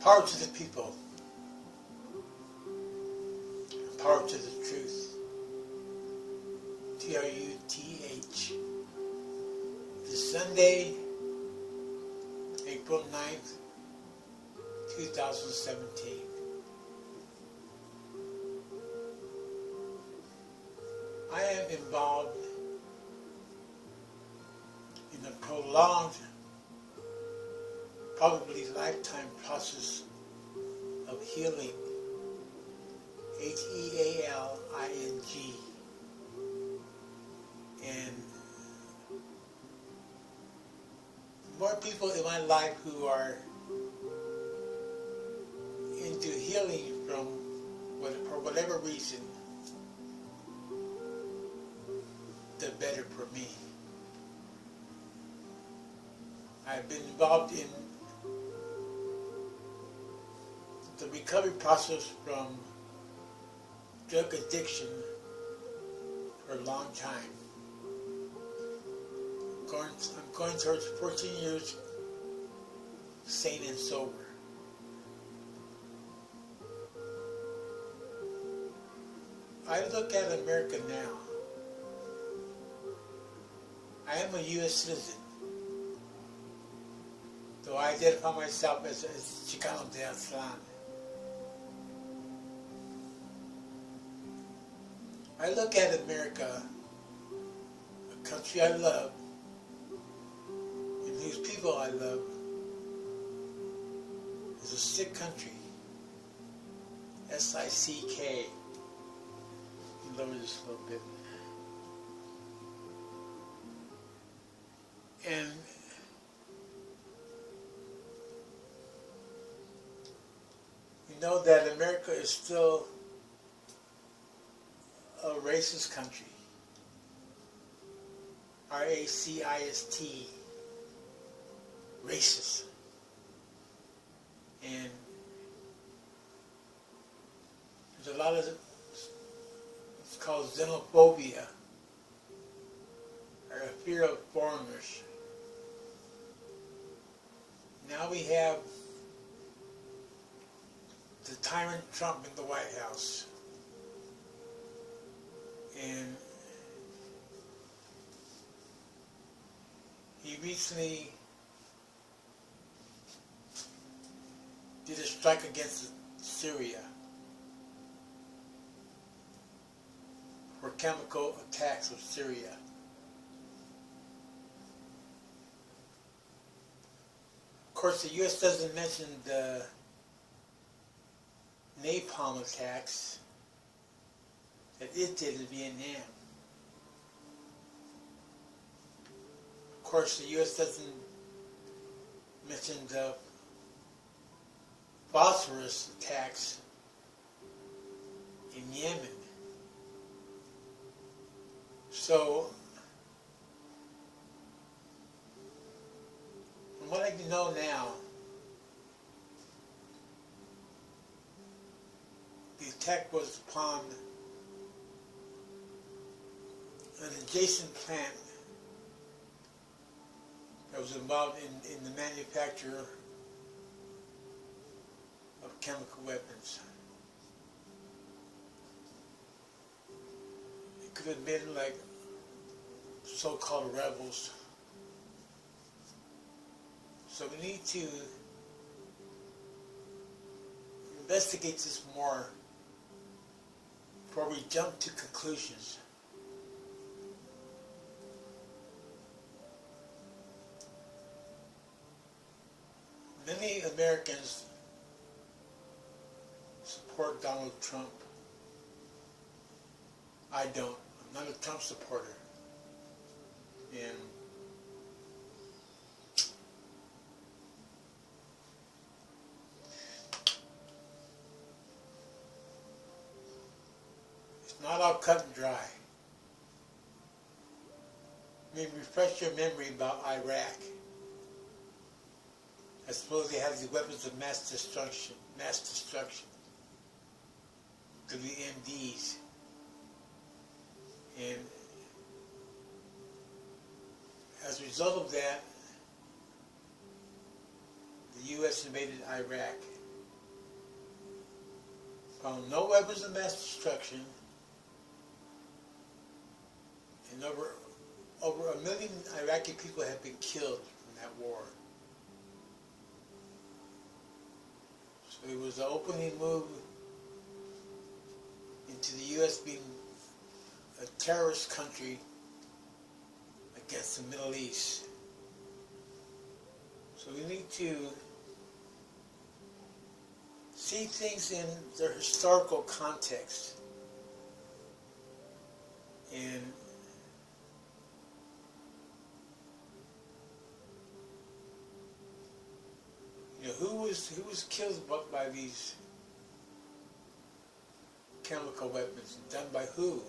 Power to the people. Power to the truth. Truth. This Sunday, April 9th, 2017. I am involved in a prolonged, probably lifetime process of healing, Healing, and more people in my life who are into healing for whatever reason, the better for me. I've been involved in the recovery process from drug addiction for a long time. I'm going towards 14 years sane and sober. I look at America now. I am a U.S. citizen, though I identify myself as Chicano de Aztlán. I look at America, a country I love, and whose people I love, as a sick country. S-I-C-K. You lower this a little bit. And you know that America is still a racist country. R-A-C-I-S-T. Racist. And there's a lot of, it's called xenophobia, or a fear of foreigners. Now we have the tyrant Trump in the White House. And he recently did a strike against Syria for chemical attacks of Syria. Of course, the U.S. doesn't mention the napalm attacks that it did in Vietnam. Of course, the U.S. doesn't mention the phosphorus attacks in Yemen. So, from what I know now, the attack was upon an adjacent plant that was involved in the manufacture of chemical weapons. It could have been like so-called rebels. So we need to investigate this more before we jump to conclusions. Many Americans support Donald Trump. I don't. I'm not a Trump supporter. And it's not all cut and dry. Let me refresh your memory about Iraq. I suppose they have the weapons of mass destruction, WMDs. And as a result of that, the U.S. invaded Iraq. found no weapons of mass destruction, and over 1 million Iraqi people have been killed from that war. So it was an opening move into the U.S. being a terrorist country against the Middle East. So we need to see things in their historical context. And who was killed by these chemical weapons? Done by who?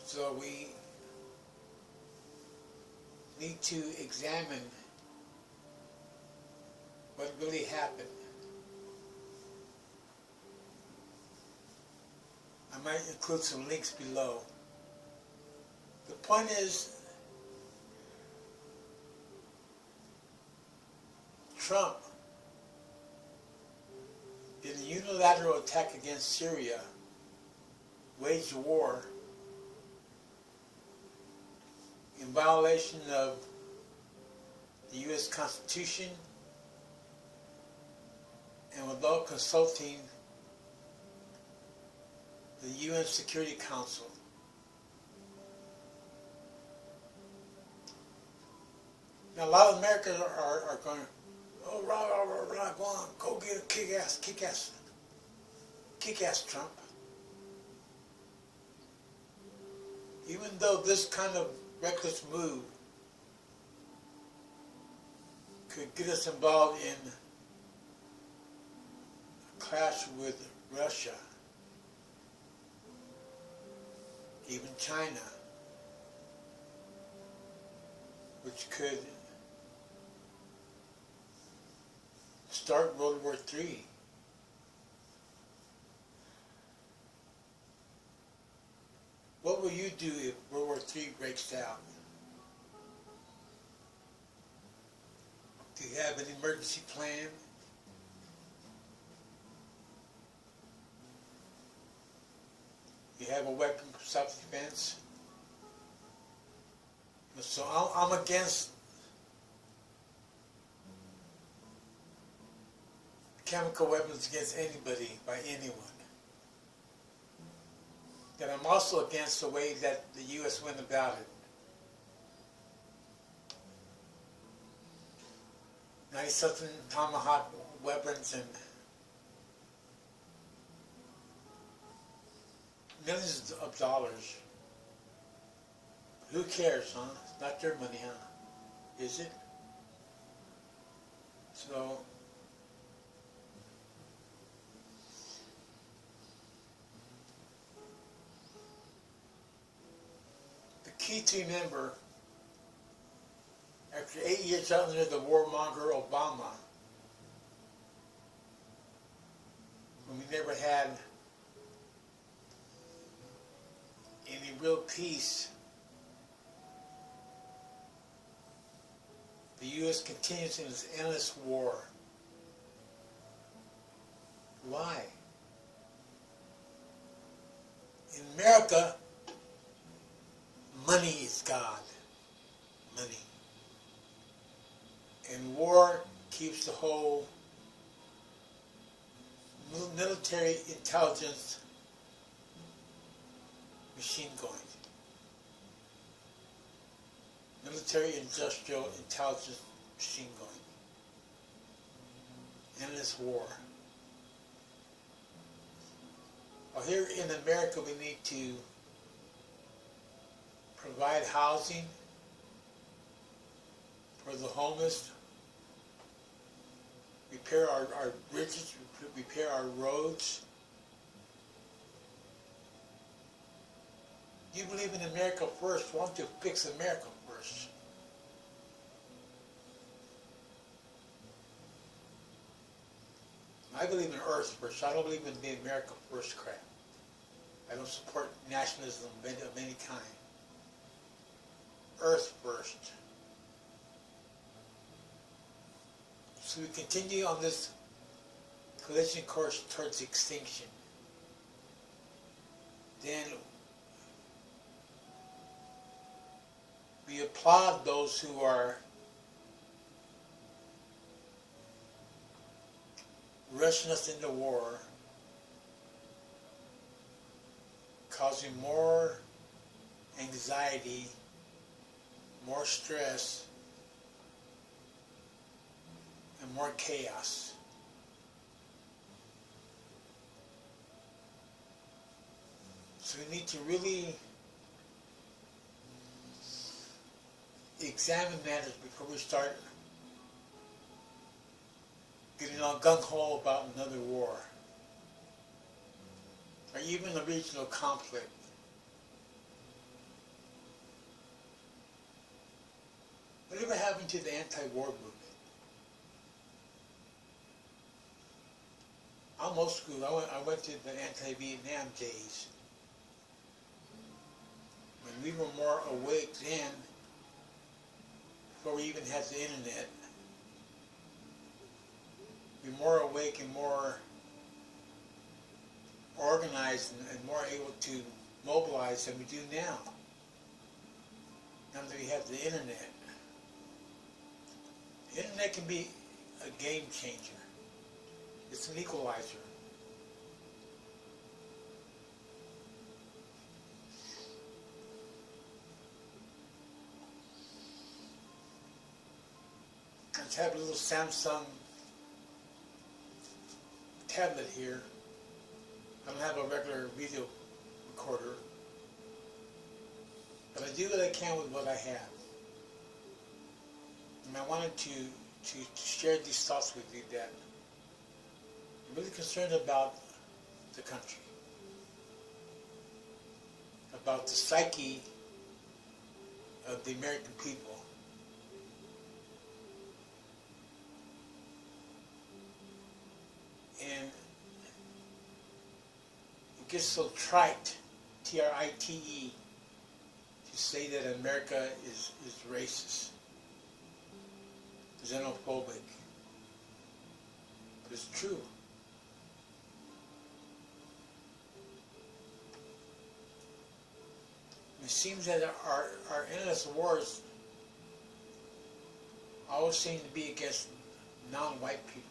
So we need to examine what really happened. I might include some links below. The point is, Trump did a unilateral attack against Syria, waged war in violation of the U.S. Constitution and without consulting the UN Security Council. Now, a lot of Americans are going, oh, rah, go on, go get a kick ass Trump. Even though this kind of reckless move could get us involved in a clash with Russia, even China, which could start World War III. What will you do if World War III breaks out? Do you have an emergency plan? Do you have a weapon for self-defense? So I'm against chemical weapons against anybody by anyone. And I'm also against the way that the U.S. went about it. 90-something Tomahawk weapons and millions of dollars. Who cares, huh? It's not their money, huh? Is it? So, the key to remember, after 8 years under the warmonger Obama, when we never had any real peace, the U.S. continues in its endless war. Why? In America, money is God. Money. And war keeps the whole military intelligence machine going. Military industrial intelligence machine going. Endless war. Well, here in America we need to provide housing for the homeless, repair our bridges, repair our roads. You believe in America first, why don't you fix America first? I believe in Earth first. I don't believe in the America first crap. I don't support nationalism of any kind. Earth first. So we continue on this collision course towards extinction. Then we applaud those who are rushing us into war, causing more anxiety, more stress, and more chaos. So we need to really examine matters before we start getting all gung-ho about another war, or even a regional conflict. Whatever happened to the anti-war movement? I'm old school. I went to the anti-Vietnam days, when we were more awake then, before we even had the internet. We were more awake and more organized and more able to mobilize than we do now. Now that we have the internet. The internet can be a game changer. It's an equalizer. I just have a little Samsung tablet here. I don't have a regular video recorder, but I do what I can with what I have. And I wanted to share these thoughts with you that I'm really concerned about the country, about the psyche of the American people. And it gets so trite, T-R-I-T-E, to say that America is racist, xenophobic. But it's true. It seems that our endless wars always seem to be against non-white people.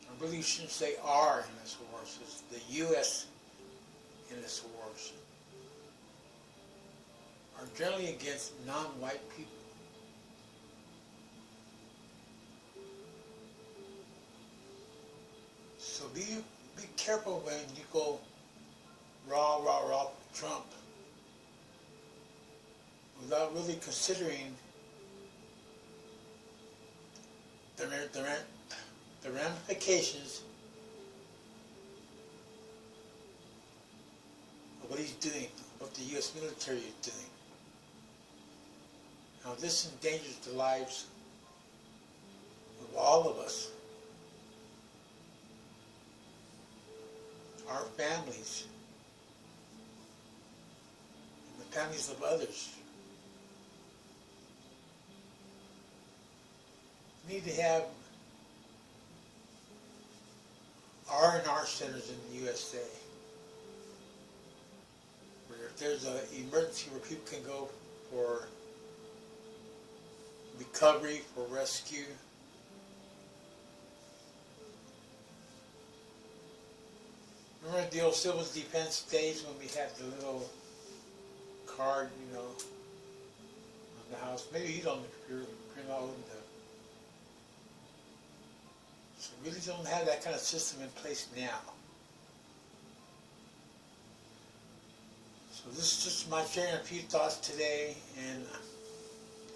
I really shouldn't say our endless wars, it's the U.S. endless wars are generally against non-white people. So be careful when you go rah, rah, rah Trump without really considering the ramifications of what he's doing, what the U.S. military is doing. Now this endangers the lives of all of us, our families, and the families of others. We need to have R&R centers in the USA, where if there's an emergency where people can go for recovery, for rescue. Remember the old civil defense days when we had the little card, you know, on the house? Maybe you don't, if you're not old enough. So we really don't have that kind of system in place now. So this is just my sharing a few thoughts today, and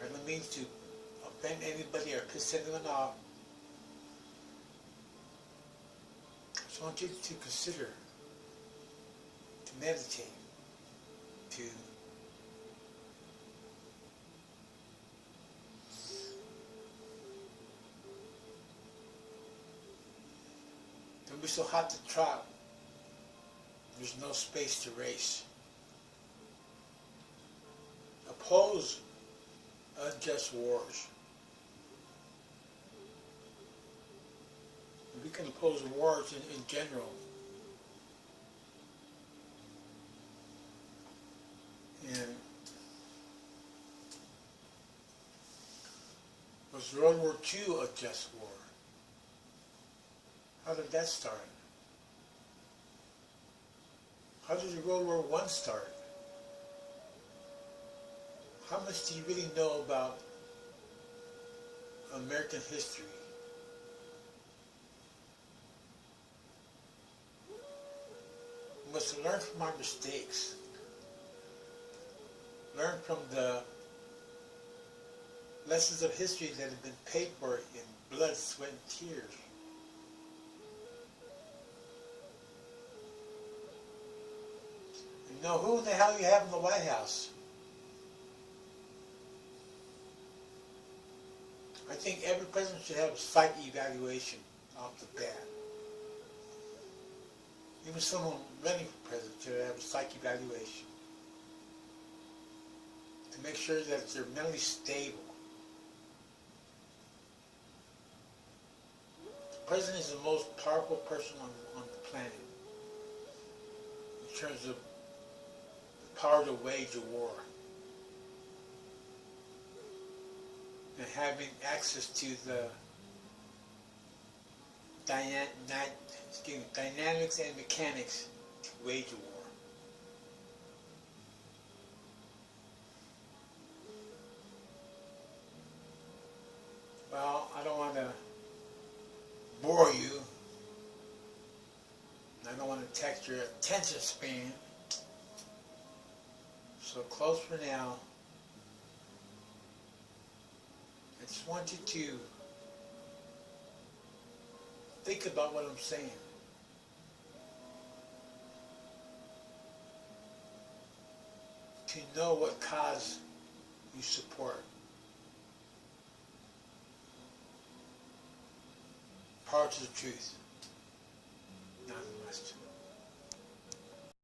I don't mean to offend anybody or piss anyone off. I just want you to consider, to meditate, to don't be so hot to trot. There's no space to race. Oppose unjust wars. We can oppose wars in general. And was World War II a just war? How did that start? How did World War I start? How much do you really know about American history? We must learn from our mistakes. Learn from the lessons of history that have been paid for in blood, sweat, and tears. You know, who in the hell you have in the White House? I think every president should have a psych evaluation off the bat. Even someone running for president should have a psych evaluation to make sure that they're mentally stable. The president is the most powerful person on the planet in terms of the power to wage a war and having access to the dynamics and mechanics to wage a war. Well, I don't want to bore you. I don't want to tax your attention span. So close for now. I just want you to think about what I'm saying. To know what cause you support. Power to the truth.